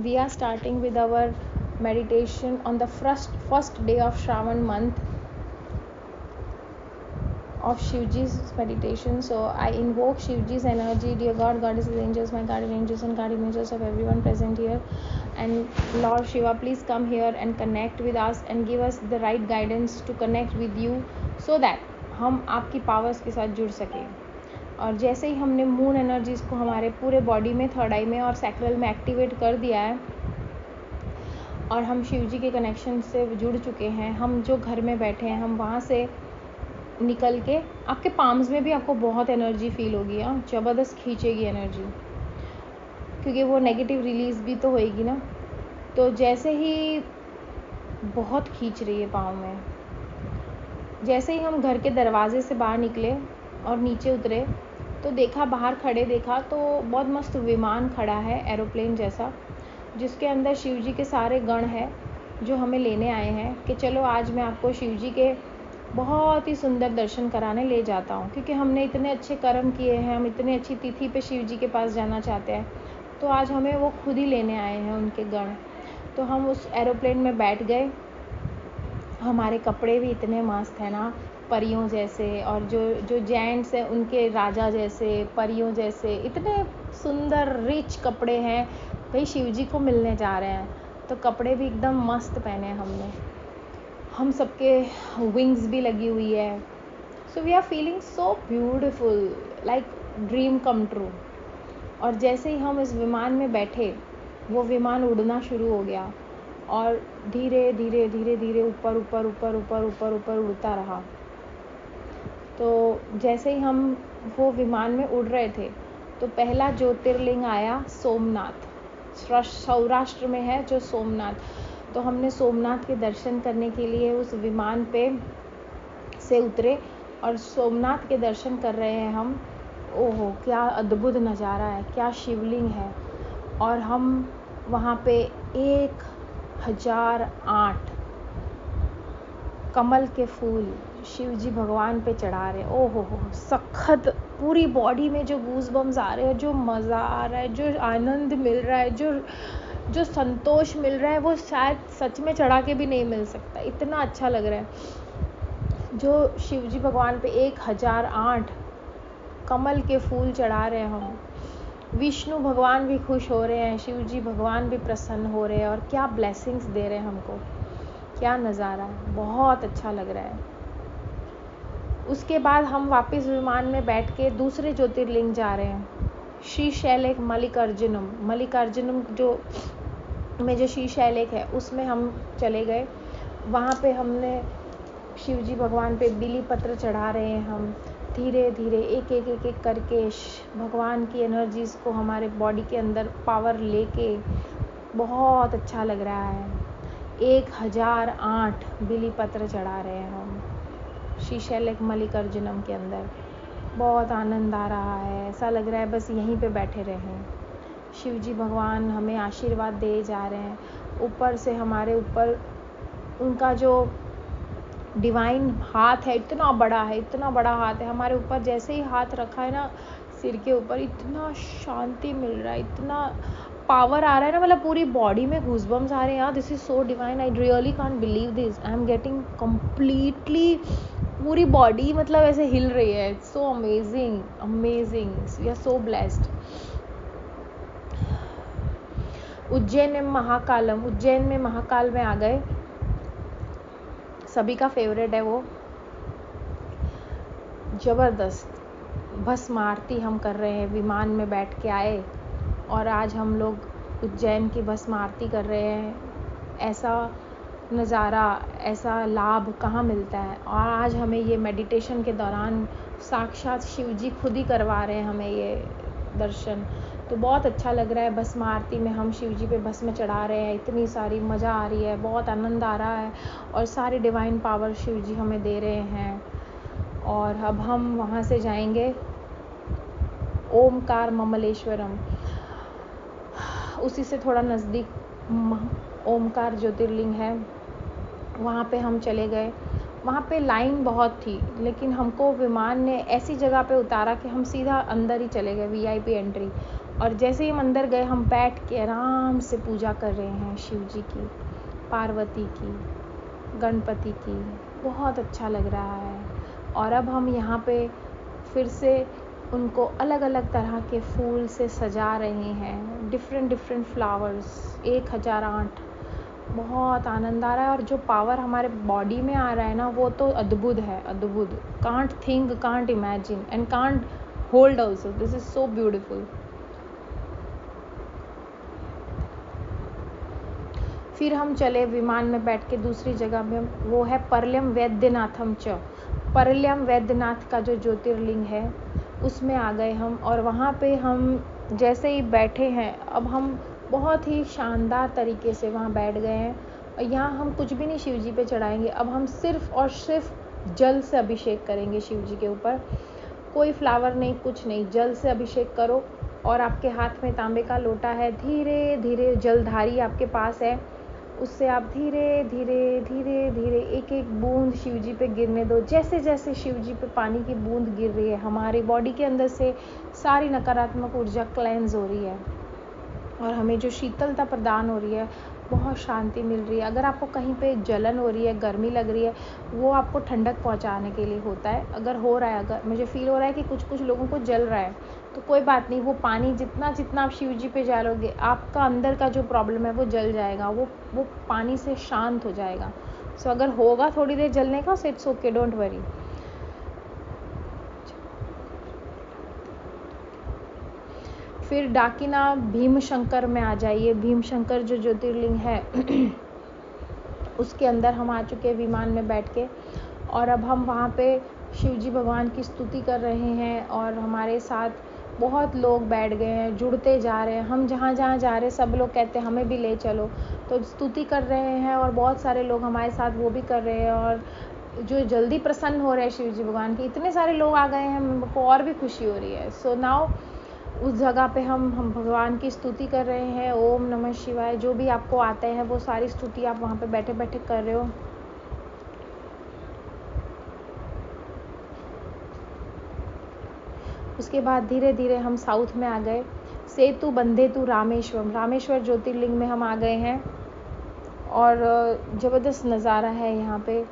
We are starting with our meditation on the first day of Shravan month of Shivji's meditation. So I invoke Shivji's energy, dear God, goddesses, angels, my guardian angels and guardian angels of everyone present here. And Lord Shiva, please come here and connect with us and give us the right guidance to connect with you so that हम आपकी powers के साथ जुड़ सकें. और जैसे ही हमने moon energies को हमारे पूरे बॉडी में, थर्ड आई में और सैक्रल में एक्टिवेट कर दिया है और हम शिव जी के कनेक्शन से जुड़ चुके हैं, हम जो घर में बैठे हैं हम वहाँ से निकल के आपके पाम्स में भी आपको बहुत एनर्जी फील होगी. ज़बरदस्त खींचेगी एनर्जी, क्योंकि वो नेगेटिव रिलीज भी तो होएगी ना. तो जैसे ही बहुत खींच रही है पाँव में. जैसे ही हम घर के दरवाजे से बाहर निकले और नीचे उतरे तो देखा, बाहर खड़े देखा तो बहुत मस्त विमान खड़ा है, एरोप्लेन जैसा, जिसके अंदर शिव जी के सारे गण हैं जो हमें लेने आए हैं कि चलो आज मैं आपको शिव जी के बहुत ही सुंदर दर्शन कराने ले जाता हूँ. क्योंकि हमने इतने अच्छे कर्म किए हैं, हम इतने अच्छी तिथि पे शिव जी के पास जाना चाहते हैं, तो आज हमें वो खुद ही लेने आए हैं उनके गण. तो हम उस एरोप्लेन में बैठ गए. हमारे कपड़े भी इतने मस्त हैं ना, परियों जैसे, और जो जेंट्स हैं उनके राजा जैसे, परियों जैसे, इतने सुंदर रिच कपड़े हैं. भाई शिव जी को मिलने जा रहे हैं तो कपड़े भी एकदम मस्त पहने हैं हमने. हम सबके विंग्स भी लगी हुई है. So we are feeling so beautiful, like dream come true. और जैसे ही हम इस विमान में बैठे, वो विमान उड़ना शुरू हो गया और धीरे धीरे धीरे धीरे ऊपर ऊपर ऊपर ऊपर ऊपर ऊपर उड़ता रहा. तो जैसे ही हम वो विमान में उड़ रहे थे तो पहला ज्योतिर्लिंग आया सोमनाथ. सौराष्ट्र में है जो सोमनाथ. तो हमने सोमनाथ के दर्शन करने के लिए उस विमान पे से उतरे और सोमनाथ के दर्शन कर रहे हैं हम. ओहो, क्या अद्भुत नज़ारा है, क्या शिवलिंग है. और हम वहाँ पे 1008 कमल के फूल शिव जी भगवान पे चढ़ा रहे. ओहो हो, सखत पूरी बॉडी में जो गूज बम्स आ रहे हैं, जो मज़ा आ रहा है, जो आनंद मिल रहा है, जो संतोष मिल रहा है, वो शायद सच में चढ़ा के भी नहीं मिल सकता. इतना अच्छा लग रहा है. जो शिव जी भगवान पे 1008 कमल के फूल चढ़ा रहे हैं हम. विष्णु भगवान भी खुश हो रहे हैं, शिव जी भगवान भी प्रसन्न हो रहे हैं और क्या ब्लेसिंग्स दे रहे हैं हमको. क्या नज़ारा है, बहुत अच्छा लग रहा है. उसके बाद हम वापस विमान में बैठ के दूसरे ज्योतिर्लिंग जा रहे हैं. श्रीशैल मल्लिकार्जुनम जो श्रीशैल है उसमें हम चले गए. वहाँ पे हमने शिव जी भगवान पे बिली पत्र चढ़ा रहे हैं हम. धीरे धीरे एक एक एक एक करके भगवान की एनर्जीज़ को हमारे बॉडी के अंदर पावर लेके बहुत अच्छा लग रहा है. 1008 बिली पत्र चढ़ा रहे हैं हम श्रीशैल मल्लिकार्जुनम के अंदर. बहुत आनंद आ रहा है, ऐसा लग रहा है बस यहीं पे बैठे रहें. शिव जी भगवान हमें आशीर्वाद दे जा रहे हैं. ऊपर से हमारे ऊपर उनका जो डिवाइन हाथ है, इतना बड़ा हाथ है हमारे ऊपर. जैसे ही हाथ रखा है ना सिर के ऊपर, इतना शांति मिल रहा है, इतना पावर आ रहा है ना, मतलब पूरी बॉडी में गूज़बम्स आ रहे हैं. This is so divine, I really can't believe this. I am getting completely, पूरी बॉडी मतलब ऐसे हिल रही है. It's so amazing, we are so blessed. Ujjain में महाकाल में आ गए. सभी का फेवरेट है वो. ज़बरदस्त भस्म आरती हम कर रहे हैं. विमान में बैठ के आए और आज हम लोग उज्जैन की भस्म आरती कर रहे हैं. ऐसा नज़ारा, ऐसा लाभ कहाँ मिलता है. और आज हमें ये मेडिटेशन के दौरान साक्षात शिव जी खुद ही करवा रहे हैं हमें ये दर्शन. तो बहुत अच्छा लग रहा है. भस्म आरती में हम शिव जी पे भस्म चढ़ा रहे हैं. इतनी सारी मज़ा आ रही है, बहुत आनंद आ रहा है और सारी डिवाइन पावर शिव जी हमें दे रहे हैं. और अब हम वहाँ से जाएंगे ओमकार ममलेश्वरम. उसी से थोड़ा नज़दीक ओमकार ज्योतिर्लिंग है, वहाँ पे हम चले गए. वहाँ पे लाइन बहुत थी, लेकिन हमको विमान ने ऐसी जगह पे उतारा कि हम सीधा अंदर ही चले गए, VIP एंट्री. और जैसे ही हम अंदर गए, हम बैठ के आराम से पूजा कर रहे हैं शिव जी की, पार्वती की, गणपति की। बहुत अच्छा लग रहा है। और अब हम यहाँ पे फिर से उनको अलग अलग तरह के फूल से सजा रहे हैं, डिफरेंट फ्लावर्स, 1008। बहुत आनंद आ रहा है। और जो पावर हमारे बॉडी में आ रहा है ना, वो तो अद्भुत है, अद्भुत। Can't think, can't imagine and can't hold also. This is so beautiful. फिर हम चले विमान में बैठ के दूसरी जगह में, वो है परल्यम वैद्यनाथम च। परल्यम वैद्यनाथ का जो ज्योतिर्लिंग है उसमें आ गए हम। और वहाँ पे हम जैसे ही बैठे हैं, अब हम बहुत ही शानदार तरीके से वहाँ बैठ गए हैं। और यहाँ हम कुछ भी नहीं शिव जी पे चढ़ाएंगे, अब हम सिर्फ और सिर्फ जल से अभिषेक करेंगे शिव जी के ऊपर। कोई फ्लावर नहीं, कुछ नहीं, जल से अभिषेक करो। और आपके हाथ में तांबे का लोटा है, धीरे धीरे जलधारी आपके पास है, उससे आप धीरे धीरे धीरे धीरे एक एक बूंद शिव जी पे गिरने दो। जैसे जैसे शिव जी पे पानी की बूंद गिर रही है, हमारी बॉडी के अंदर से सारी नकारात्मक ऊर्जा क्लेंस हो रही है और हमें जो शीतलता प्रदान हो रही है, बहुत शांति मिल रही है। अगर आपको कहीं पे जलन हो रही है, गर्मी लग रही है, वो आपको ठंडक पहुंचाने के लिए होता है। अगर हो रहा है, अगर मुझे फील हो रहा है कि कुछ लोगों को जल रहा है, तो कोई बात नहीं, वो पानी जितना आप शिव जी पे डालोगे, आपका अंदर का जो प्रॉब्लम है वो जल जाएगा, वो पानी से शांत हो जाएगा। सो अगर होगा थोड़ी देर जलने का, so it's okay, don't worry. फिर डाकिना भीमशंकर में आ जाइए। भीमशंकर जो ज्योतिर्लिंग है उसके अंदर हम आ चुके हैं विमान में बैठ के। और अब हम वहाँ पे शिव जी भगवान की स्तुति कर रहे हैं और हमारे साथ बहुत लोग बैठ गए हैं, जुड़ते जा रहे हैं। हम जहाँ जहाँ जा रहे हैं, सब लोग कहते हैं हमें भी ले चलो, तो स्तुति कर रहे हैं और बहुत सारे लोग हमारे साथ वो भी कर रहे हैं। और जो जल्दी प्रसन्न हो रहे हैं शिव जी भगवान के, इतने सारे लोग आ गए हैं, हमको और भी खुशी हो रही है। सो नाउ उस जगह पे हम भगवान की स्तुति कर रहे हैं। ओम नमः शिवाय, जो भी आपको आते हैं वो सारी स्तुति आप वहाँ पे बैठे बैठे कर रहे हो। उसके बाद धीरे धीरे हम साउथ में आ गए। सेतु बंधेतु रामेश्वरम, रामेश्वर ज्योतिर्लिंग में हम आ गए हैं। और ज़बरदस्त नज़ारा है यहाँ पे।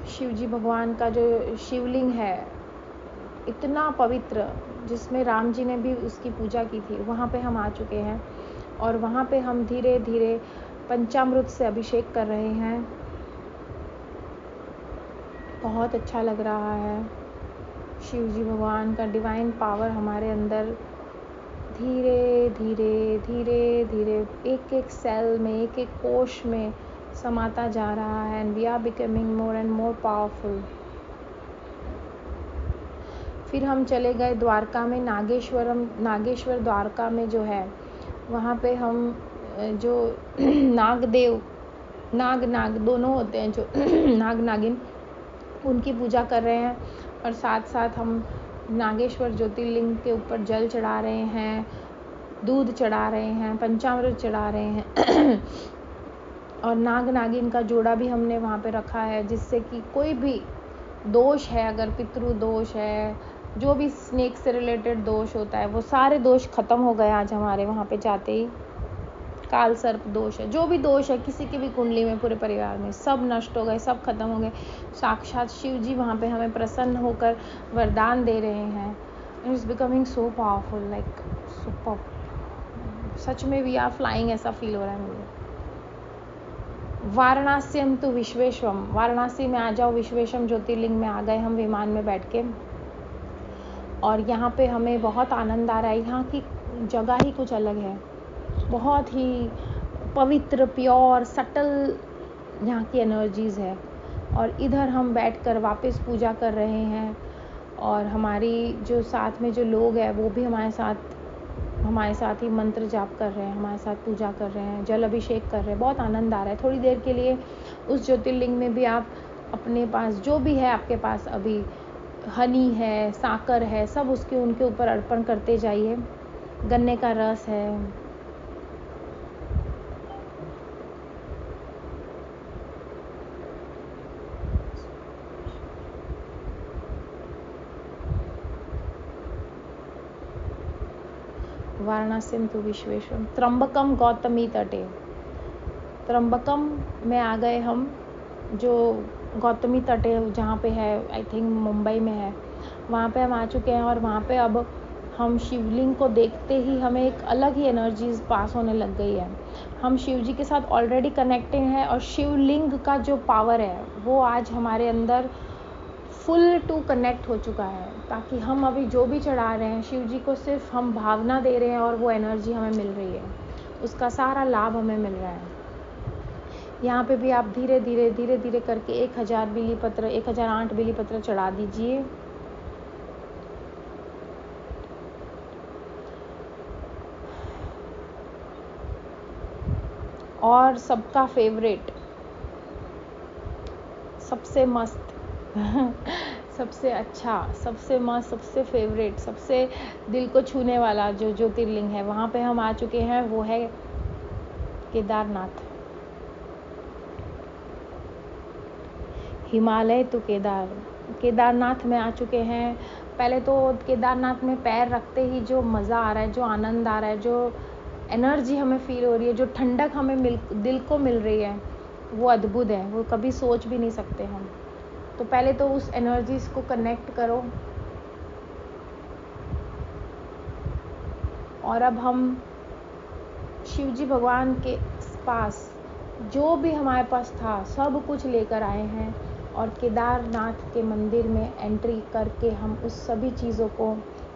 शिव जी भगवान का जो शिवलिंग है, इतना पवित्र, जिसमें राम जी ने भी उसकी पूजा की थी, वहाँ पे हम आ चुके हैं। और वहाँ पे हम धीरे धीरे पंचामृत से अभिषेक कर रहे हैं। बहुत अच्छा लग रहा है। शिव जी भगवान का डिवाइन पावर हमारे अंदर धीरे धीरे धीरे धीरे एक एक सेल में, एक एक कोश में समाता जा रहा है। And we are becoming more and more powerful. फिर हम चले गए द्वारका में, नागेश्वर द्वारका में जो है, वहाँ पे हम जो नागदेव, नाग दोनों होते हैं, जो नाग नागिन, उनकी पूजा कर रहे हैं। और साथ साथ हम नागेश्वर ज्योतिर्लिंग के ऊपर जल चढ़ा रहे हैं, दूध चढ़ा रहे हैं, पंचामृत चढ़ा रहे हैं। और नाग नागिन का जोड़ा भी हमने वहाँ पे रखा है, जिससे कि कोई भी दोष है, अगर पितृ दोष है, जो भी स्नेक से रिलेटेड दोष होता है, वो सारे दोष खत्म हो गए आज हमारे वहाँ पे जाते ही। काल सर्प दोष है, जो भी दोष है किसी की भी कुंडली में, पूरे परिवार में, सब नष्ट हो गए, सब खत्म हो गए। साक्षात शिव जी वहाँ पे हमें प्रसन्न होकर वरदान दे रहे हैं। It is becoming so powerful, like super. सच में वी आर फ्लाइंग, ऐसा फील हो रहा है मुझे। वाराणस्यम तो विश्वेश्वम, वाराणसी में आ जाओ। विश्वेश्वम ज्योतिर्लिंग में आ गए हम विमान में बैठ के। और यहाँ पे हमें बहुत आनंद आ रहा है। यहाँ की जगह ही कुछ अलग है, बहुत ही पवित्र, प्योर, सटल यहाँ की एनर्जीज़ है। और इधर हम बैठकर वापस पूजा कर रहे हैं। और हमारी जो साथ में जो लोग हैं, वो भी हमारे साथ ही मंत्र जाप कर रहे हैं, हमारे साथ पूजा कर रहे हैं, जल अभिषेक कर रहे हैं। बहुत आनंद आ रहा है। थोड़ी देर के लिए उस ज्योतिर्लिंग में भी आप अपने पास जो भी है, आपके पास अभी हनी है, साकर है, सब उनके ऊपर अर्पण करते जाइए। गन्ने का रस है। वाराणसी तु विश्वेश्वरम। त्र्यंबकम गौतमी तटे, त्र्यंबकम में आ गए हम, जो गौतमी तट है जहाँ पे है, आई थिंक मुंबई में है, वहाँ पे हम आ चुके हैं। और वहाँ पे अब हम शिवलिंग को देखते ही हमें एक अलग ही एनर्जीज पास होने लग गई है। हम शिव जी के साथ ऑलरेडी कनेक्टेड हैं और शिवलिंग का जो पावर है वो आज हमारे अंदर फुल टू कनेक्ट हो चुका है, ताकि हम अभी जो भी चढ़ा रहे हैं शिव जी को सिर्फ हम भावना दे रहे हैं और वो एनर्जी हमें मिल रही है, उसका सारा लाभ हमें मिल रहा है। यहाँ पे भी आप धीरे धीरे धीरे धीरे करके 1000 बिलीपत्र, 1008 बिलीपत्र चढ़ा दीजिए। और सबका फेवरेट, सबसे मस्त सबसे अच्छा, सबसे मस्त, सबसे फेवरेट, सबसे दिल को छूने वाला जो ज्योतिर्लिंग है वहाँ पे हम आ चुके हैं, वो है केदारनाथ। हिमालय तो केदारनाथ में आ चुके हैं। पहले तो केदारनाथ में पैर रखते ही जो मज़ा आ रहा है, जो आनंद आ रहा है, जो एनर्जी हमें फील हो रही है, जो ठंडक हमें दिल को मिल रही है, वो अद्भुत है, वो कभी सोच भी नहीं सकते हम। तो पहले तो उस एनर्जीज को कनेक्ट करो। और अब हम शिव जी भगवान के पास जो भी हमारे पास था सब कुछ लेकर आए हैं, और केदारनाथ के मंदिर में एंट्री करके हम उस सभी चीज़ों को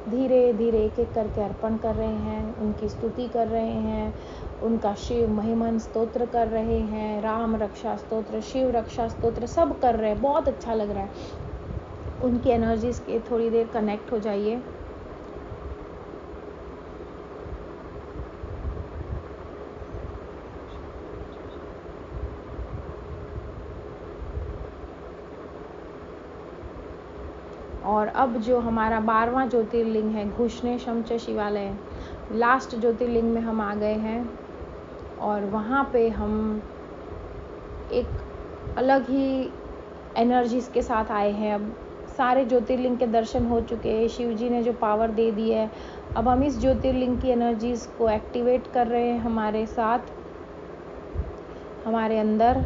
धीरे धीरे एक एक करके अर्पण कर रहे हैं, उनकी स्तुति कर रहे हैं, उनका शिव महिमन स्तोत्र कर रहे हैं, राम रक्षा स्तोत्र, शिव रक्षा स्तोत्र सब कर रहे हैं। बहुत अच्छा लग रहा है। उनकी एनर्जीज के थोड़ी देर कनेक्ट हो जाइए। और अब जो हमारा 12वां ज्योतिर्लिंग है घुष्णेशम च शिवालय, लास्ट ज्योतिर्लिंग में हम आ गए हैं। और वहाँ पे हम एक अलग ही एनर्जीज के साथ आए हैं। अब सारे ज्योतिर्लिंग के दर्शन हो चुके हैं, शिव जी ने जो पावर दे दी है, अब हम इस ज्योतिर्लिंग की एनर्जीज को एक्टिवेट कर रहे हैं हमारे साथ। हमारे अंदर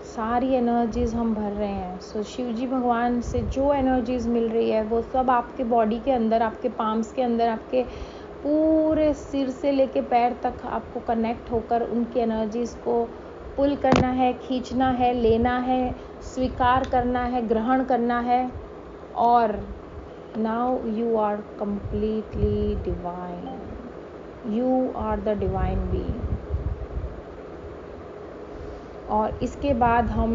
सारी एनर्जीज हम भर रहे हैं। सो शिव जी भगवान से जो एनर्जीज मिल रही है वो सब आपके बॉडी के अंदर, आपके पाम्स के अंदर, आपके पूरे सिर से लेके पैर तक आपको कनेक्ट होकर उनकी एनर्जीज को पुल करना है, खींचना है, लेना है, स्वीकार करना है, ग्रहण करना है। और now you are completely divine, you are the divine being. और इसके बाद हम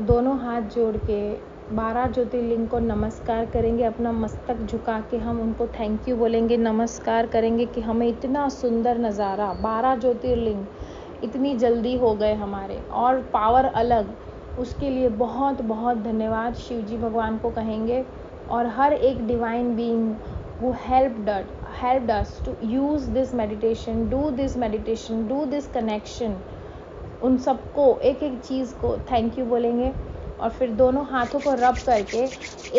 दोनों हाथ जोड़ के 12 ज्योतिर्लिंग को नमस्कार करेंगे, अपना मस्तक झुका के हम उनको थैंक यू बोलेंगे, नमस्कार करेंगे कि हमें इतना सुंदर नज़ारा, 12 ज्योतिर्लिंग इतनी जल्दी हो गए हमारे, और पावर अलग, उसके लिए बहुत बहुत धन्यवाद शिव जी भगवान को कहेंगे। और हर एक divine being who helped us to use this meditation, do this connection, उन सबको एक एक चीज़ को थैंक यू बोलेंगे। और फिर दोनों हाथों को रब करके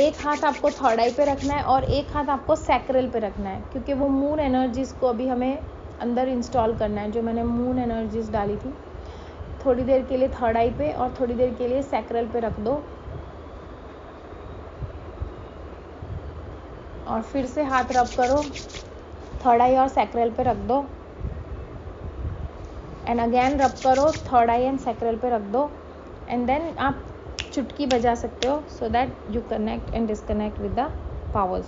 एक हाथ आपको थर्ड आई पे रखना है और एक हाथ आपको सैक्रल पे रखना है, क्योंकि वो मून एनर्जीज़ को अभी हमें अंदर इंस्टॉल करना है। जो मैंने मून एनर्जीज़ डाली थी, थोड़ी देर के लिए थर्ड आई पे और थोड़ी देर के लिए सैक्रल पे रख दो। और फिर से हाथ रब करो, थर्ड आई और सैक्रल पे रख दो, एंड अगेन रब करो, थर्ड आई एंड सैक्रल पे रख दो। एंड देन आप चुटकी बजा सकते हो, so that you connect and disconnect with the powers.